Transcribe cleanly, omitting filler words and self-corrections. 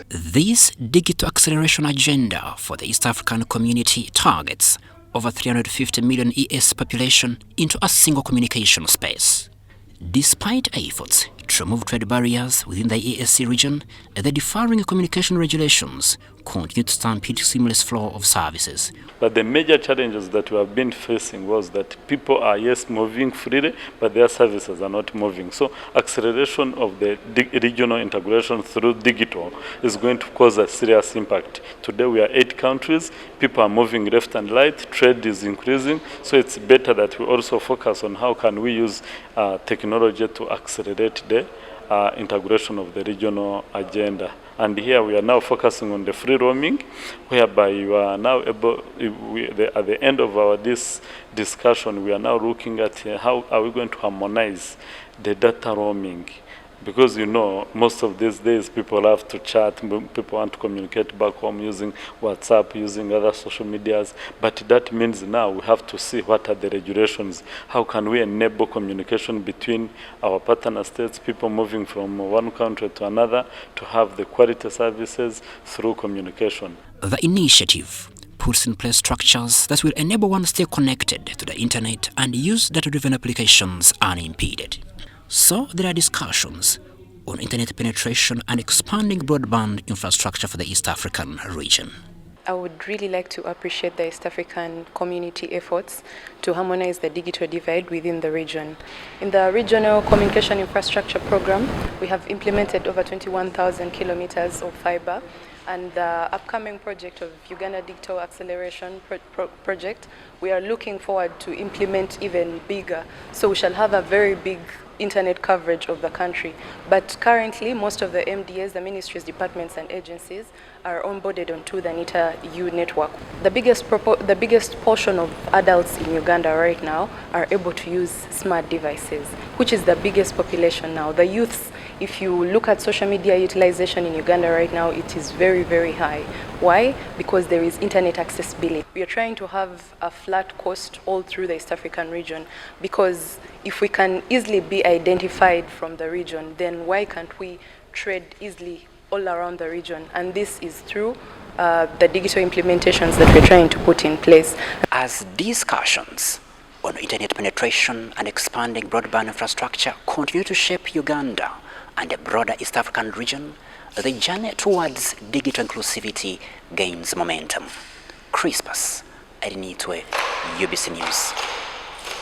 This digital acceleration agenda for the East African community targets over 350 million ES population into a single communication space. Despite efforts to remove trade barriers within the EAC region, the differing communication regulations continue to stampede seamless flow of services. But the major challenges that we have been facing was that people are, yes, moving freely, but their services are not moving. So acceleration of the regional integration through digital is going to cause a serious impact. Today we are 8 countries, people are moving left and right, trade is increasing, so it's better that we also focus on how can we use technology to accelerate the integration of the regional agenda. And here we are now focusing on the free roaming, whereby you are now able, at the end of this discussion, we are now looking at how are we going to harmonize the data roaming. Because most of these days people have to chat, people want to communicate back home using WhatsApp, using other social medias, but that means now we have to see what are the regulations. How can we enable communication between our partner states, people moving from one country to another, to have the quality services through communication. The initiative puts in place structures that will enable one to stay connected to the internet and use data-driven applications unimpeded. So there are discussions on internet penetration and expanding broadband infrastructure for the East African region. I would really like to appreciate the East African community efforts to harmonize the digital divide within the region. In the Regional Communication Infrastructure Program, we have implemented over 21,000 kilometers of fiber, and the upcoming project of Uganda Digital Acceleration Project, we are looking forward to implement even bigger. So we shall have a very big internet coverage of the country. But currently, most of the MDAs, the ministries, departments, and agencies are onboarded onto the NITA-U network. The biggest portion of adults in Uganda right now are able to use smart devices, which is the biggest population now. The youths, if you look at social media utilization in Uganda right now, it is very, very high. Why? Because there is internet accessibility. We are trying to have a flat cost all through the East African region, because if we can easily be identified from the region, then why can't we trade easily all around the region? And this is through the digital implementations that we're trying to put in place. As discussions on internet penetration and expanding broadband infrastructure continue to shape Uganda and the broader East African region, the journey towards digital inclusivity gains momentum. Crispus Edinitwe, UBC News.